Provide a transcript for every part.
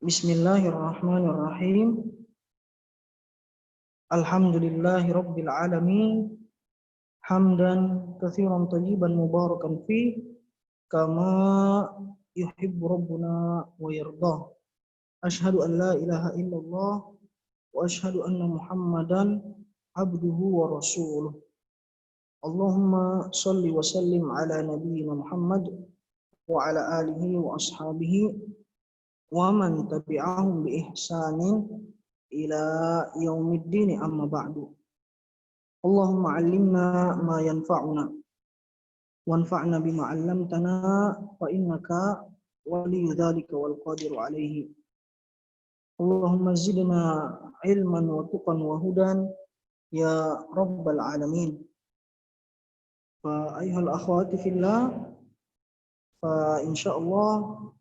Bismillahirrahmanirrahim. Alhamdulillahi rabbil alamin. Hamdan katsiran thayyiban mubarakan fi kama yuhibbu rabbuna wa yardah. Asyhadu an la ilaha illallah wa asyhadu anna Muhammadan abduhu wa rasuluh. Allahumma shalli wa sallim ala nabiyyina Muhammad wa ala alihi wa ashabihi wa man tabi'ahum bi ihsanin ila yaumiddin, amma ba'du. Allahumma 'allimna ma yanfa'una wanfa'na bima 'allamtana fa innaka waliyyu dzalika wal qadiru 'alaihi. Allahumma zidna ilman wa tuqan wa hudan ya rabbal alamin. Fa ayyuhal akhwati fillah, fa insyaallah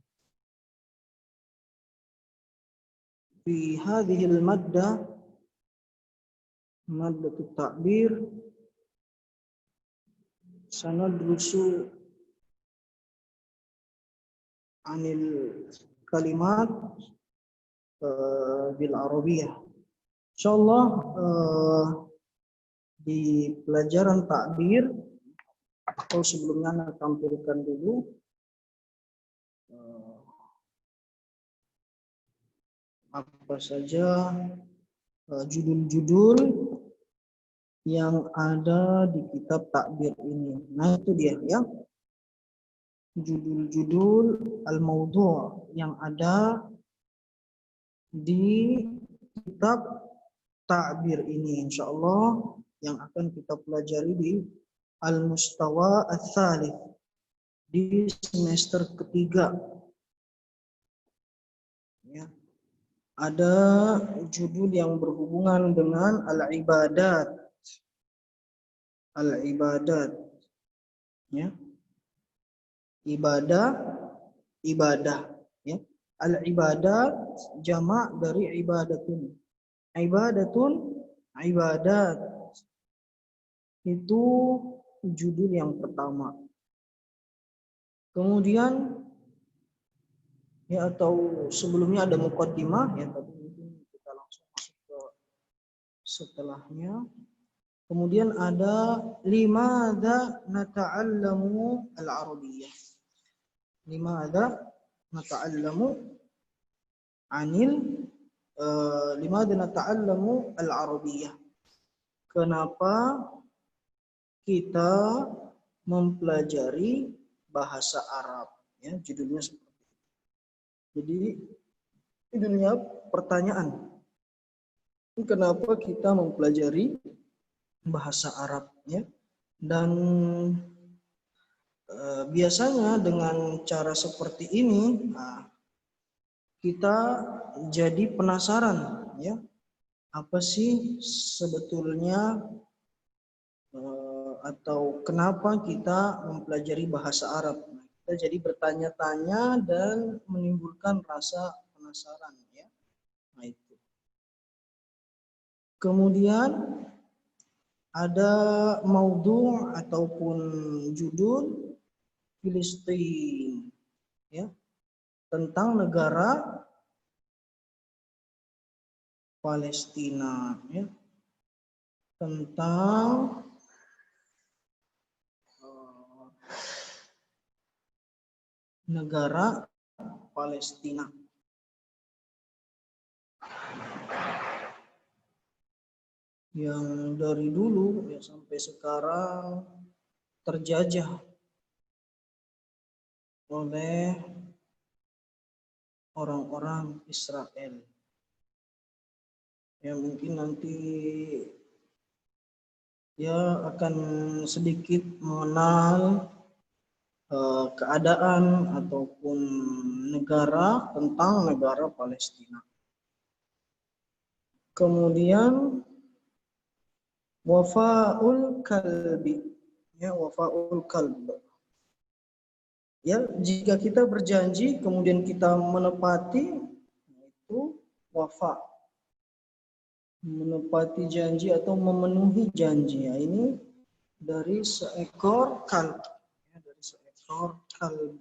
في هذه المادة مادة التعبير سندرس عن الكلمات بالعربية. Insyaallah di pelajaran takbir, atau sebelumnya saya tampilkan dulu apa saja judul-judul yang ada di kitab takbir ini. Nah, itu dia ya. Judul-judul al-maudhu' yang ada di kitab takbir ini, insyaallah yang akan kita pelajari di al-mustawa ats-tsalits di semester ketiga. Ya. Ada judul yang berhubungan dengan al-ibadat. Al-ibadat. Ya. Ibadah, ya. Al-ibadat jamak dari ibadatun. Ibadatun, ibadat. Itu judul yang pertama. Kemudian ya, atau sebelumnya ada muqaddimah ya, tapi mungkin kita langsung masuk ke setelahnya. Kemudian ada limadza nata'allamu al-arabiyyah. Limadza nata'allamu limadza nata'allamu al-arabiyyah. Kenapa kita mempelajari bahasa Arab? Ya, judulnya seperti. Jadi judulnya pertanyaan, kenapa kita mempelajari bahasa Arab ya? Dan biasanya dengan cara seperti ini, kita jadi penasaran ya, apa sih sebetulnya atau kenapa kita mempelajari bahasa Arab? Kita jadi bertanya-tanya dan menimbulkan rasa penasaran ya. Nah, itu. Kemudian ada maudhu' ataupun judul Filistin ya, tentang negara Palestina ya. Tentang negara Palestina. Yang dari dulu ya sampai sekarang terjajah oleh orang-orang Israel. Ya, mungkin nanti ya akan sedikit mengenal keadaan ataupun negara, tentang negara Palestina. Kemudian wafa'ul kalbi ya, wafa'ul kalb ya, jika kita berjanji kemudian kita menepati, itu wafa, menepati janji atau memenuhi janji ya. Ini dari seekor kalb ya, dari seekor kalb.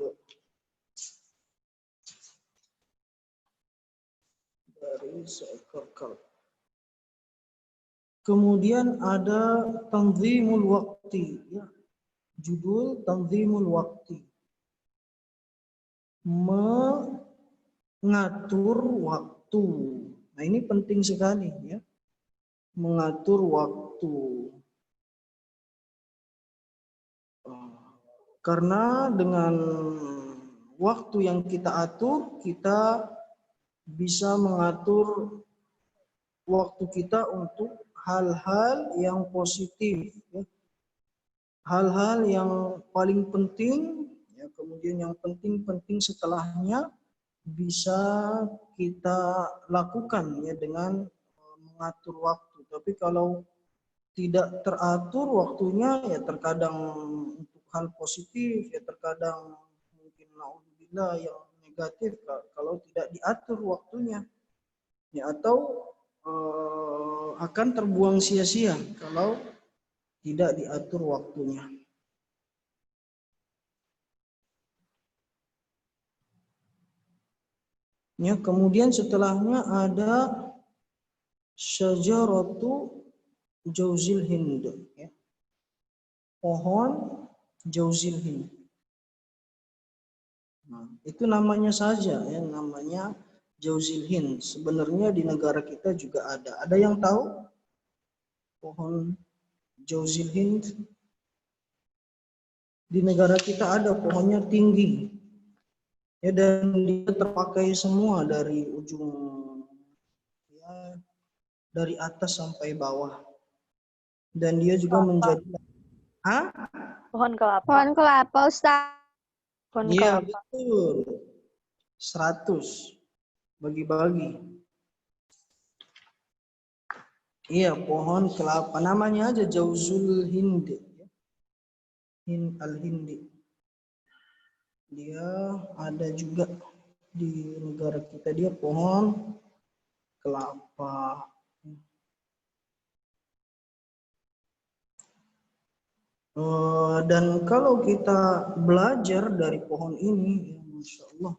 dari seekor kalb. Kemudian ada tanzimul waqti, ya. Judul tanzimul waqti, mengatur waktu. Nah, ini penting sekali, ya, mengatur waktu. Karena dengan waktu yang kita atur, kita bisa mengatur waktu kita untuk hal-hal yang positif, ya. Hal-hal yang paling penting, ya, kemudian yang penting-penting setelahnya bisa kita lakukan, ya, dengan mengatur waktu. Tapi kalau tidak teratur waktunya, ya terkadang untuk hal positif, ya terkadang mungkin naudzubillah yang negatif kalau tidak diatur waktunya, ya, atau akan terbuang sia-sia kalau tidak diatur waktunya. Ya, kemudian setelahnya ada syajaratu jauzil hind, ya. Pohon jauzil hind. Nah, itu namanya saja, ya, namanya jauzil hind. Sebenarnya di negara kita juga ada. Ada yang tahu pohon jauzil hind? Di negara kita ada, pohonnya tinggi, ya, dan dia terpakai semua dari ujung, ya, dari atas sampai bawah. Dan dia juga menjadi, Pohon kelapa. Pohon kelapa, Ustaz. Pohon iya, kelapa. betul. 100 bagi-bagi. Iya, pohon kelapa. Namanya aja jauzul hind, ya. Hind al-hindi. Dia ada juga di negara kita, dia pohon kelapa. Dan kalau kita belajar dari pohon ini, ya, Masya Allah,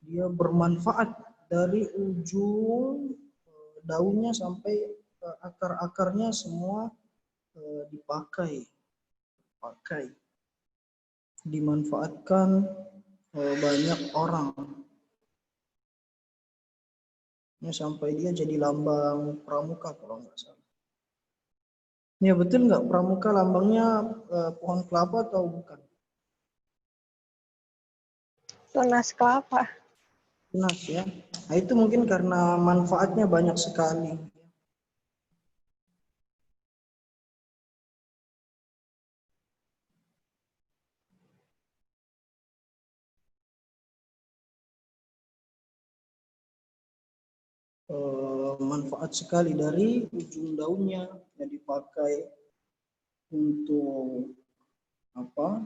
dia bermanfaat dari ujung daunnya sampai akar-akarnya semua dipakai, dimanfaatkan banyak orang. Ya, sampai dia jadi lambang pramuka kalau nggak salah. Ya, betul nggak, pramuka lambangnya pohon kelapa atau bukan? Tunas kelapa. Tunas, ya. Nah, itu mungkin karena manfaatnya banyak sekali. Manfaat sekali dari ujung daunnya yang dipakai untuk apa?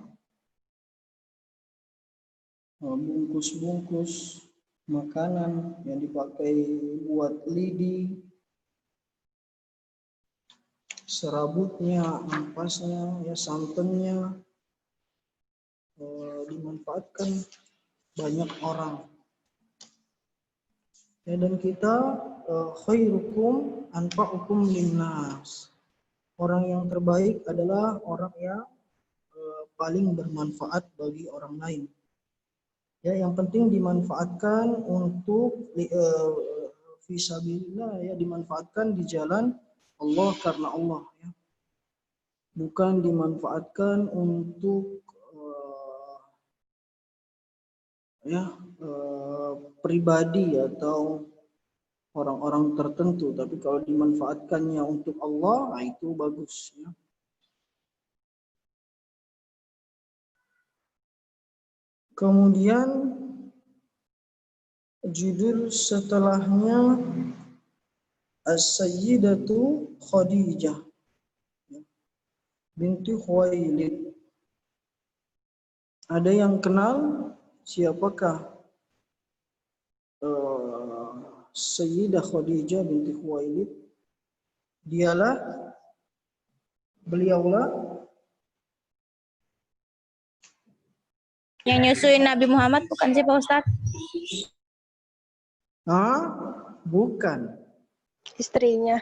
Bungkus-bungkus makanan, yang dipakai buat lidi, serabutnya, ampasnya, ya, santannya, dimanfaatkan banyak orang. Ya, dan kita khairukum anfa'ukum linnas. Orang yang terbaik adalah orang yang paling bermanfaat bagi orang lain. Ya, yang penting dimanfaatkan untuk fisabilillah, ya, dimanfaatkan di jalan Allah karena Allah, ya. Bukan dimanfaatkan untuk pribadi atau orang-orang tertentu, tapi kalau dimanfaatkannya untuk Allah, nah itu bagus, ya. Kemudian judul setelahnya As-Sayyidatu Khadijah binti Khuwailid. Ada yang kenal siapakah Sayyidah Khadijah binti Khuwailid? Beliaulah Yang nyusuin Nabi Muhammad bukan sih Pak Ustadz? Bukan. Istrinya.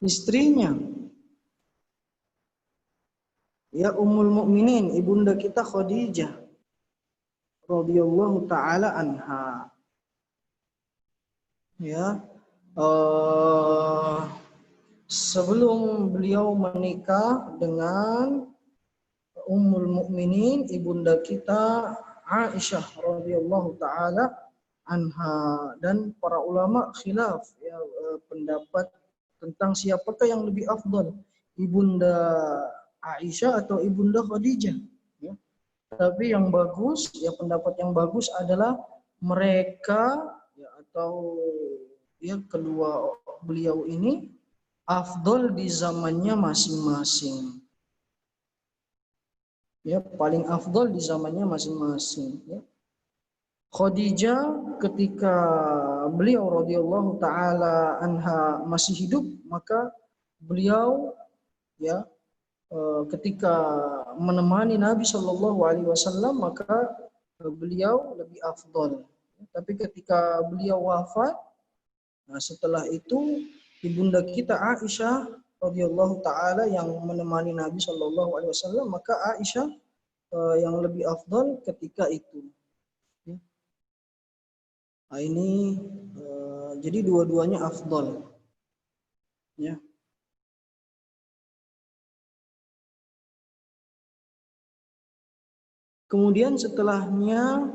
Istrinya. Ya, Ummul Mukminin, ibunda kita Khadijah radhiyallahu taala anha. Ya, sebelum beliau menikah dengan Ummul Mukminin, ibunda kita Aisyah radhiyallahu taala anha, dan para ulama khilaf ya, pendapat tentang siapakah yang lebih afdal, ibunda Aisyah atau ibunda Khadijah ya. Tapi yang bagus ya, pendapat yang bagus adalah mereka ya, atau ya kedua beliau ini afdal di zamannya masing-masing. Ya, paling afdal di zamannya masing-masing ya. Khadijah ketika beliau radhiyallahu taala anha masih hidup, maka beliau ya ketika menemani Nabi Shallallahu Alaihi Wasallam, maka beliau lebih afdal. Tapi ketika beliau wafat, nah setelah itu ibunda kita Aisyah radhiyallahu taala yang menemani Nabi Shallallahu Alaihi Wasallam, maka Aisyah yang lebih afdal ketika itu. Nah, ini jadi dua-duanya afdal. Ya. Kemudian setelahnya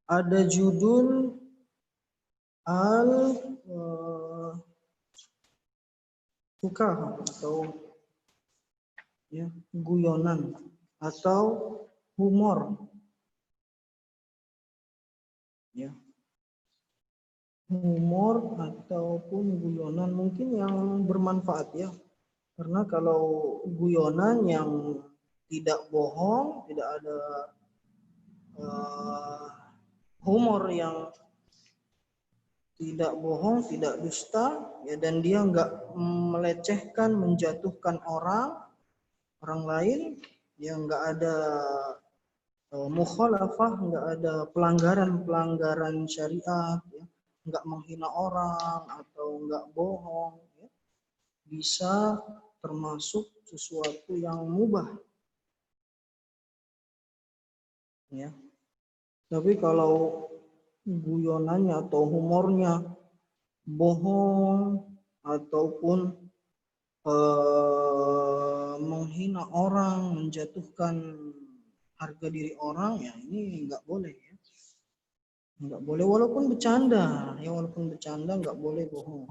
ada judul al-fukaha atau ya, guyonan atau humor. Ya. Humor ataupun guyonan mungkin yang bermanfaat ya. Karena kalau guyonan yang tidak bohong, tidak ada humor yang tidak bohong, tidak dusta, ya, dan dia nggak melecehkan, menjatuhkan orang lain, ya nggak ada mukhalafah, nggak ada pelanggaran syariat, ya, nggak menghina orang atau nggak bohong, ya, bisa termasuk sesuatu yang mubah. Ya. Tapi kalau guyonannya atau humornya bohong ataupun menghina orang, menjatuhkan harga diri orang, ya ini nggak boleh ya. Nggak boleh walaupun bercanda, ya walaupun bercanda nggak boleh bohong.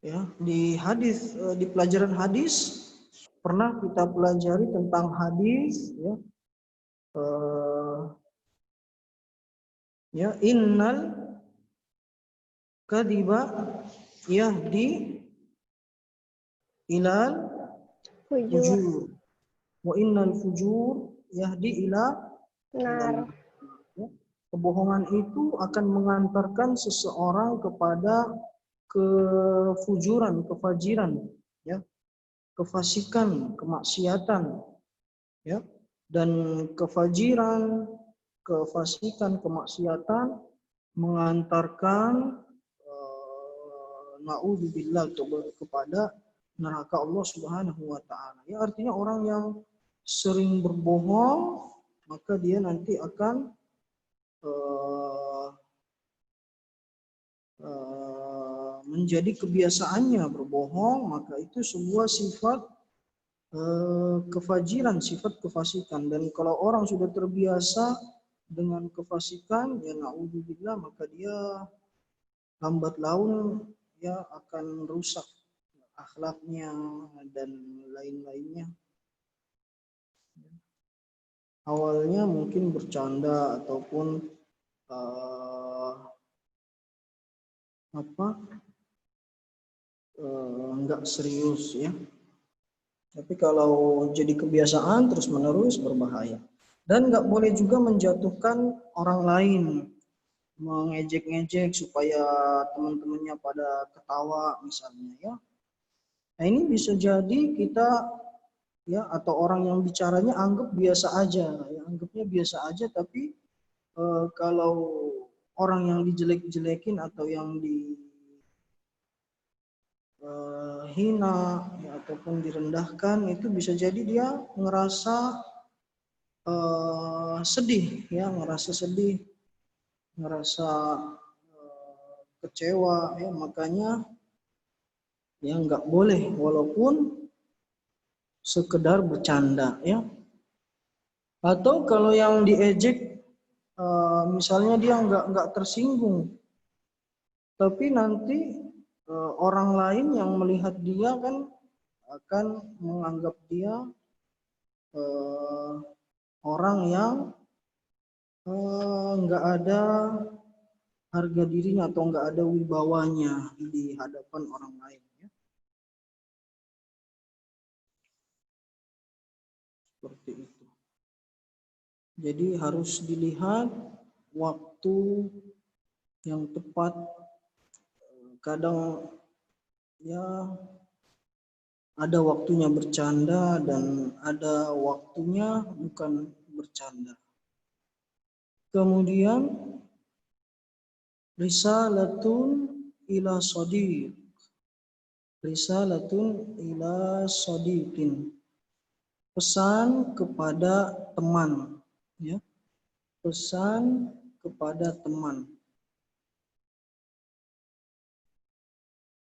Ya, di hadis, di pelajaran hadis pernah kita pelajari tentang hadis ya. Ya, innal kadiba yahdi ilal fujur wa innal fujur yahdi ila nar. Ya, kebohongan itu akan mengantarkan seseorang kepada kefujuran, kefajiran, ya, kefasikan, kemaksiatan, ya, dan kefajiran, kefasikan, kemaksiatan mengantarkan naudzubillah kepada neraka Allah Subhanahu wa taala. Ya, artinya orang yang sering berbohong maka dia nanti akan menjadi kebiasaannya berbohong, maka itu sebuah sifat kefajiran, sifat kefasikan. Dan kalau orang sudah terbiasa dengan kefasikan, ya naudzubillah, maka dia lambat laun ya akan rusak akhlaknya dan lain-lainnya. Awalnya mungkin bercanda ataupun enggak serius ya. Tapi kalau jadi kebiasaan terus menerus berbahaya. Dan nggak boleh juga menjatuhkan orang lain, mengejek-ngejek supaya teman-temannya pada ketawa misalnya ya. Nah ini bisa jadi kita ya atau orang yang bicaranya anggap biasa aja, ya anggapnya biasa aja, tapi kalau orang yang dijelek-jelekin atau yang hina ya, ataupun direndahkan, itu bisa jadi dia ngerasa sedih ya, ngerasa sedih, ngerasa kecewa ya, makanya ya nggak boleh walaupun sekedar bercanda ya. Atau kalau yang diejek misalnya dia nggak tersinggung, tapi nanti orang lain yang melihat dia kan akan menganggap dia orang yang nggak ada harga dirinya atau nggak ada wibawanya di hadapan orang lain. Ya. Seperti itu. Jadi harus dilihat waktu yang tepat. Kadang ya ada waktunya bercanda dan ada waktunya bukan bercanda. Kemudian risalatun ila shadiq. Risalatun ila shadiqin. Pesan kepada teman, ya. Pesan kepada teman.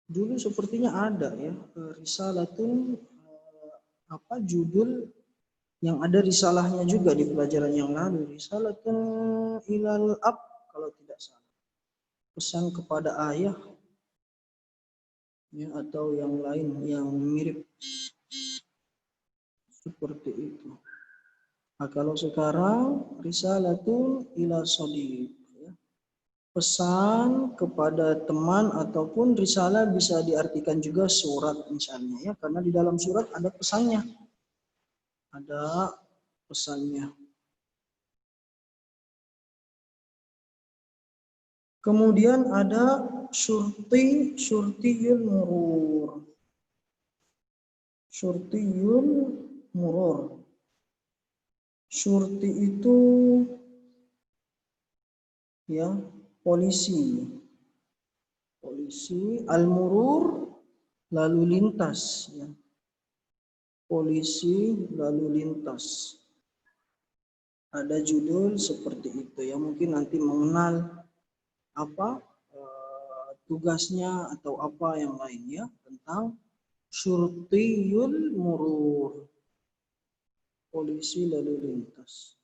Dulu sepertinya ada ya, risalatun judul yang ada risalahnya juga di pelajaran yang lalu. Risalatun ilal ab kalau tidak salah. Pesan kepada ayah ya, atau yang lain yang mirip seperti itu. Nah, kalau sekarang risalatun ila shadiq ya. Pesan kepada teman ataupun risalah bisa diartikan juga surat misalnya ya, karena di dalam surat ada pesannya. Ada pesannya. Kemudian ada syurtiyul murur. Syurtiyul murur. Syurti itu ya polisi. Polisi, al-murur lalu lintas ya. Polisi lalu lintas. Ada judul seperti itu ya, mungkin nanti mengenal apa tugasnya atau apa yang lainnya tentang syurtiyul murur, polisi lalu lintas.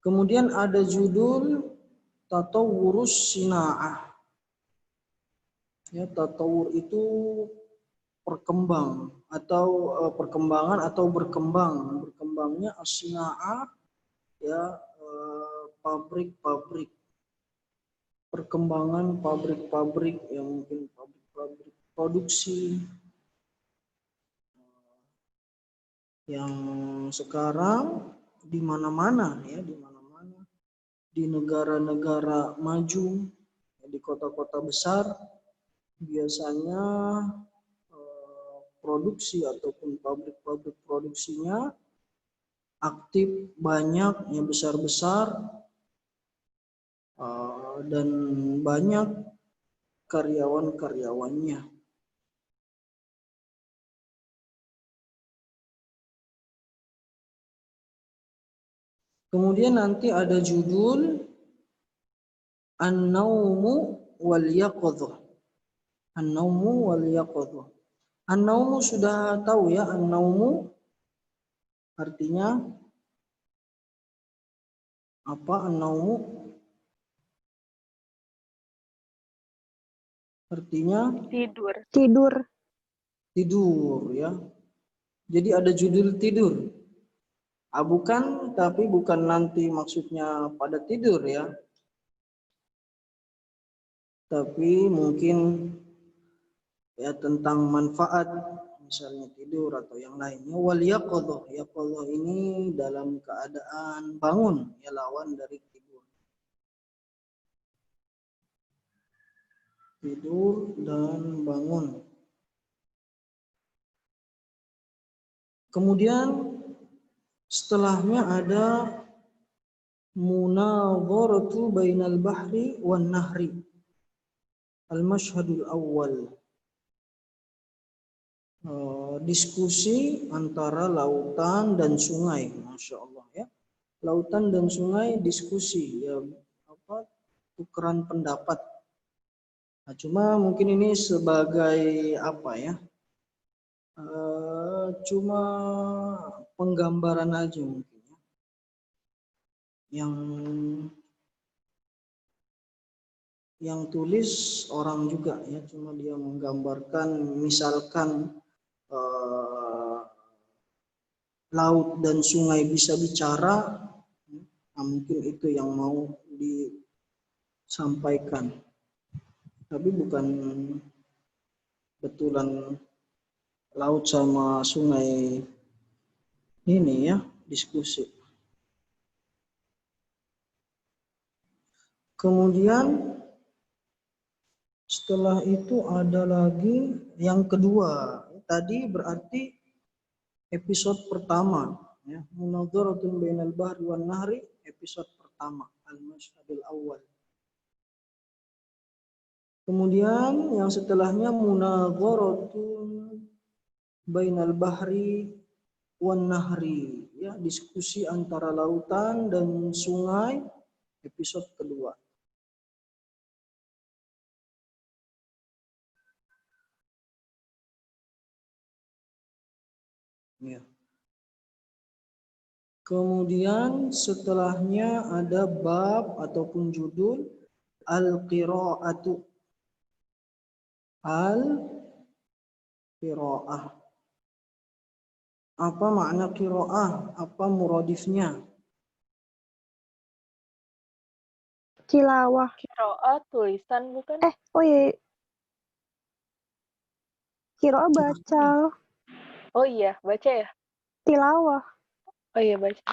Kemudian ada judul tatawurus sina'ah. Ya, tatawur itu perkembang atau perkembangan atau berkembang. Berkembangnya as-sina'ah ya, pabrik-pabrik. Perkembangan pabrik-pabrik yang mungkin pabrik-pabrik produksi yang sekarang di mana-mana ya, di mana-mana di negara-negara maju, di kota-kota besar biasanya produksi ataupun pabrik-pabrik produksinya aktif, banyak ya, besar-besar dan banyak karyawan-karyawannya. Kemudian nanti ada judul An-Naumu wal Yaqadhah. An-Naumu wal Yaqadhah. An-Naumu sudah tahu ya, An-Naumu artinya apa? An-Naumu artinya Tidur. Tidur. tidur ya. Jadi ada judul tidur. Bukan, tapi bukan nanti maksudnya pada tidur ya. Tapi mungkin ya tentang manfaat misalnya tidur atau yang lainnya. Wal yaqadhah. Yaqadhah ini dalam keadaan bangun, ya lawan dari tidur. Tidur dan bangun. Kemudian setelahnya ada munadharatu bainal bahri wan nahri. Al-mashhadul awal. Diskusi antara lautan dan sungai, masya Allah ya. Lautan dan sungai diskusi, ya apa? Tukeran pendapat. Nah, cuma mungkin ini sebagai apa ya? Cuma penggambaran aja mungkin ya. Yang tulis orang juga ya, cuma dia menggambarkan misalkan laut dan sungai bisa bicara, nah mungkin itu yang mau disampaikan, tapi bukan betulan laut sama sungai ini ya diskusi. Kemudian setelah itu ada lagi yang kedua. Tadi berarti episode pertama ya, munadharatun bainal bahri wan nahri, episode pertama, al-mashhadul awal. Kemudian yang setelahnya munadharatun bainal bahri wan nahri, ya, diskusi antara lautan dan sungai, episode kedua. Ya. Kemudian setelahnya ada bab ataupun judul al-qira'atu. Al-qira'ah. Apa makna qira'ah? Apa muradifnya? Tilawah. Qiraah tulisan bukan? Oh iya. Qiraah baca. Oh iya, baca ya? Tilawah. Oh iya, baca.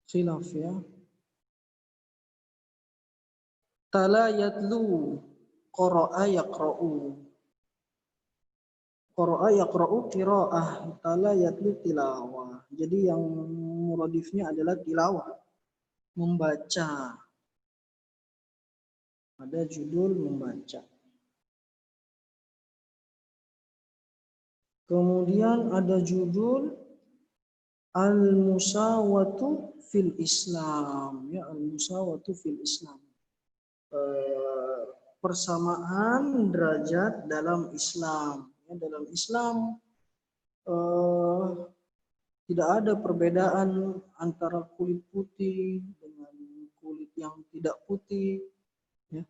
Khilaf ya. Tala yatlu, qara'a yaqra'u. Qara'a yaqra'u qira'ah, tala yatlu tilawah. Jadi yang muradifnya adalah tilawah, membaca. Ada judul membaca. Kemudian ada judul al-musawatu fil Islam, ya, al-musawatu fil Islam. Persamaan derajat dalam Islam. Ya, dalam Islam tidak ada perbedaan antara kulit putih dengan kulit yang tidak putih, ya,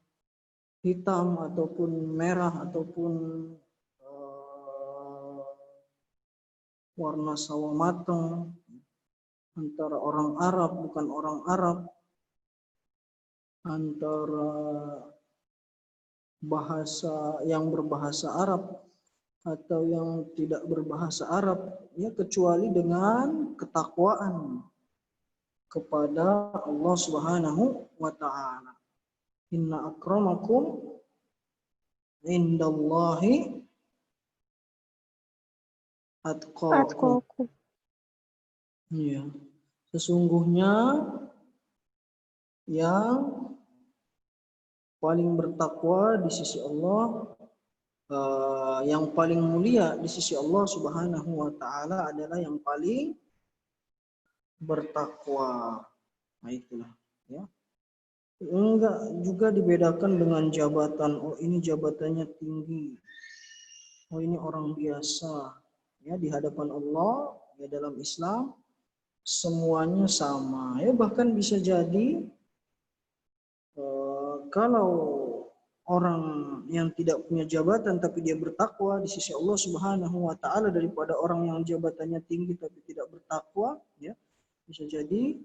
hitam ataupun merah ataupun warna sawo mateng, antara orang Arab bukan orang Arab, antara bahasa yang berbahasa Arab atau yang tidak berbahasa Arab, ya, kecuali dengan ketakwaan kepada Allah Subhanahu wa taala. Inna akramakum indallahi atqakum. Ya. Sesungguhnya yang paling bertakwa di sisi Allah, yang paling mulia di sisi Allah Subhanahu wa taala adalah yang paling bertakwa. Nah, itulah ya. Enggak juga dibedakan dengan jabatan. Oh, ini jabatannya tinggi. Oh, ini orang biasa. Ya, di hadapan Allah, ya, dalam Islam semuanya sama. Ya, bahkan bisa jadi kalau orang yang tidak punya jabatan tapi dia bertakwa di sisi Allah Subhanahu wa taala daripada orang yang jabatannya tinggi tapi tidak bertakwa, ya. Bisa jadi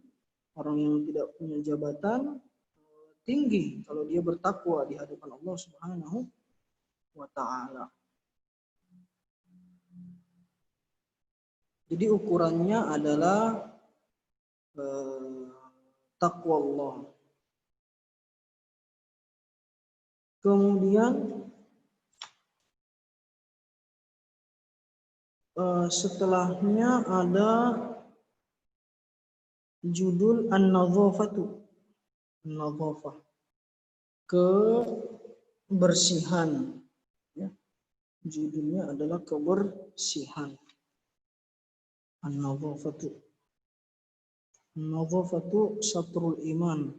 orang yang tidak punya jabatan tinggi kalau dia bertakwa di hadapan Allah Subhanahu wa taala. Jadi ukurannya adalah takwa Allah. Kemudian setelahnya ada Judul An-Nadhafatu. An-Nadhafah. Kebersihan. Ya. Judulnya adalah kebersihan. An-Nadhafatu. An-Nadhafatu satrul iman.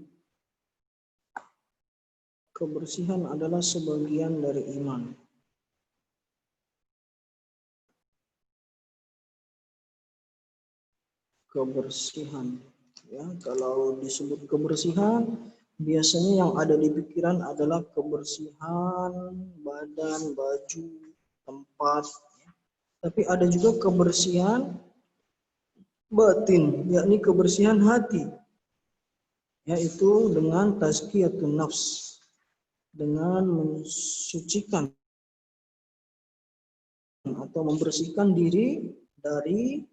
Kebersihan adalah sebagian dari iman. Kebersihan. Ya, kalau disebut kebersihan, biasanya yang ada di pikiran adalah kebersihan badan, baju, tempat. Tapi ada juga kebersihan batin, yakni kebersihan hati, yaitu dengan tazkiyatun nafs, dengan mensucikan atau membersihkan diri dari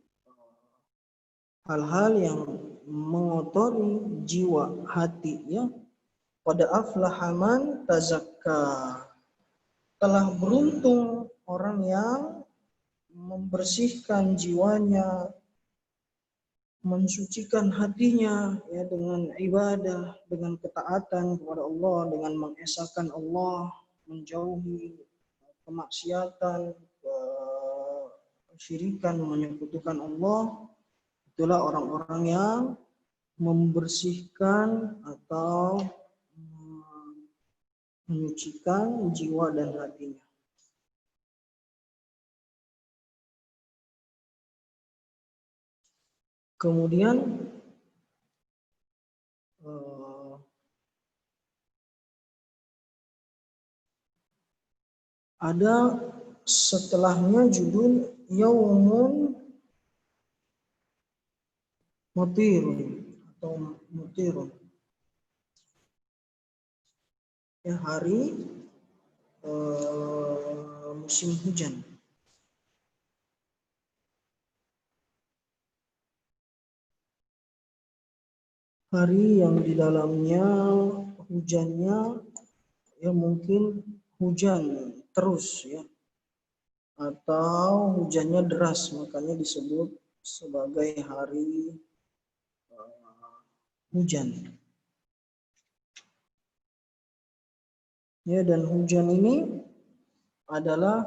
hal-hal yang mengotori jiwa hati, ya. Pada aflaha man tazakka, telah beruntung orang yang membersihkan jiwanya, mensucikan hatinya, ya, dengan ibadah, dengan ketaatan kepada Allah, dengan mengesahkan Allah, menjauhi kemaksiatan, kesyirikan, menyekutukan Allah. Itulah orang-orang yang membersihkan atau menyucikan jiwa dan hatinya. Kemudian ada setelahnya judul Yaumun Mutirun atau Mutirun. Ya, hari musim hujan. Hari yang di dalamnya hujannya, ya, mungkin hujan terus, ya, atau hujannya deras, makanya disebut sebagai hari hujan. Ya, dan hujan ini adalah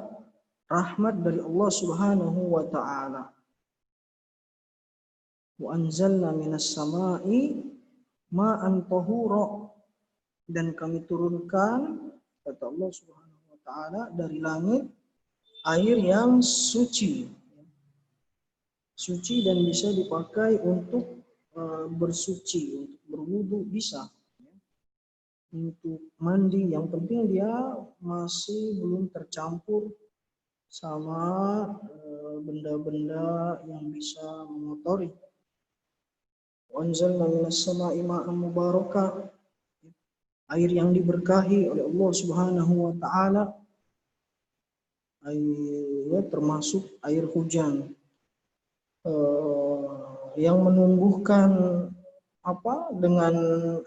rahmat dari Allah Subhanahu wa taala. Wa anzalna minas sama'i ma'an tahura, dan kami turunkan, kata Allah Subhanahu wa taala, dari langit air yang suci. Suci dan bisa dipakai untuk bersuci, untuk berwudu bisa. Untuk mandi, yang penting dia masih belum tercampur sama benda-benda yang bisa mengotori. Anzalna minas sama'i ma'an mubarakah, air yang diberkahi oleh Allah Subhanahu wa taala, air termasuk air hujan, yang menumbuhkan apa? Dengan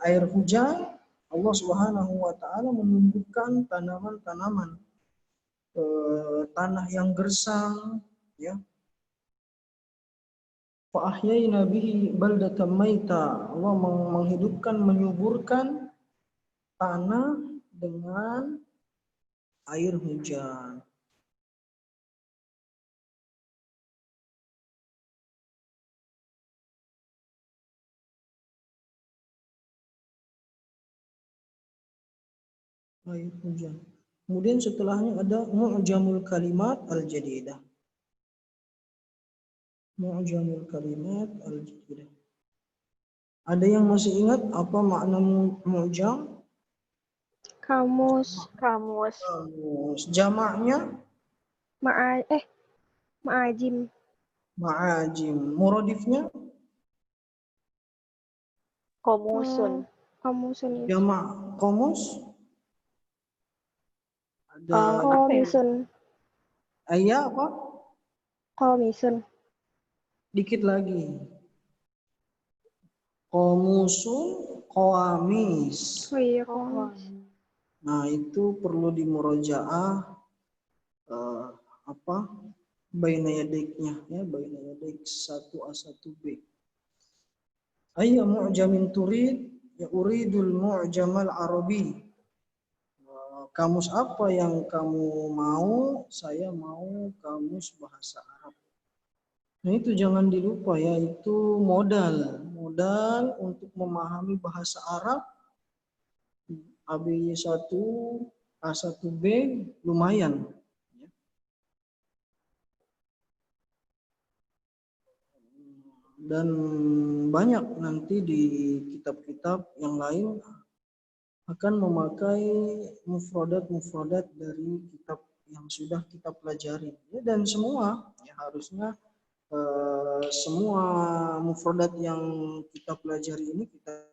air hujan Allah Subhanahu wa taala menumbuhkan tanaman-tanaman, tanah yang gersang, ya. Fa ahyayna bihi baldatan maita, Allah menghidupkan, menyuburkan tanah dengan air hujan. Air hujan. Kemudian setelahnya ada Mu'jamul Kalimat Al-Jadidah. Mu'jamul Kalimat Al-Jadidah. Ada yang masih ingat apa makna mu'jam? Kamus. Kamus. Kamus. Jamaknya Ma'ajim. ma'ajim. Muradifnya Komusun. Kamusun. jamak komus. Ada Komisun. ayat apa? Komisun. Dikit lagi. Komusun, qawamis. Oh iya, komis. Nah, itu perlu dimurojaah apa? Baina yadaiknya, ya, baina yadaik 1A 1B. Ayya mu'jamin turid? Ya uridul mu'jamal arabi. Kamus apa yang kamu mau? Saya mau kamus bahasa Arab. Nah itu jangan dilupa ya, itu modal untuk memahami bahasa Arab. AB1, A1B lumayan. Dan banyak nanti di kitab-kitab yang lain akan memakai mufradat dari kitab yang sudah kita pelajari. Ya, dan semua ya harusnya semua mufradat yang kita pelajari ini kita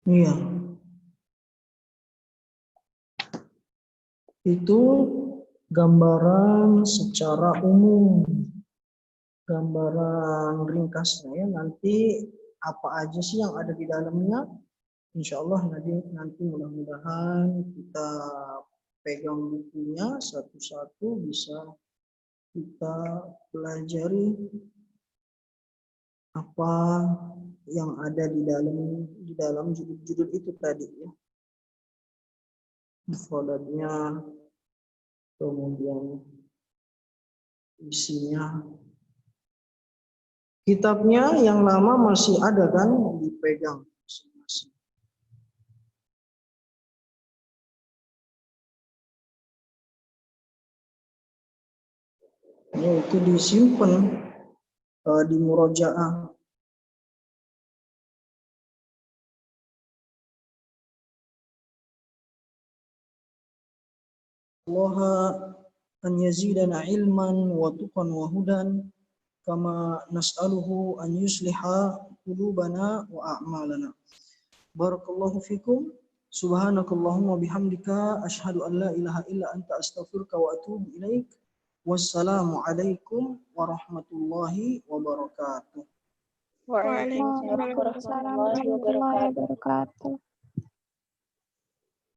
iya. Itu gambaran secara umum, gambaran ringkasnya ya. Nanti apa aja sih yang ada di dalamnya, insya Allah nanti mudah-mudahan kita pegang bukunya satu-satu, bisa kita pelajari apa yang ada di dalam judul-judul itu tadi ya. Mufradatnya, kemudian isinya. Kitabnya yang lama masih ada kan, dipegang masing-masing. Ya, itu disimpan di murojaah. Allah an yazidana ilman wa tuqan wa hudan kama nas'aluhu an yusliha qulubana wa a'malana. Barakallahu fikum. Subhanakallahumma bihamdika asyhadu an la ilaha illa anta astaghfiruka wa atubu ilaik. Wassalamu alaikum warahmatullahi wabarakatuh. Waalaikumsalam Waalaikumsalam warahmatullahi warahmatullahi wabarakatuh. wabarakatuh.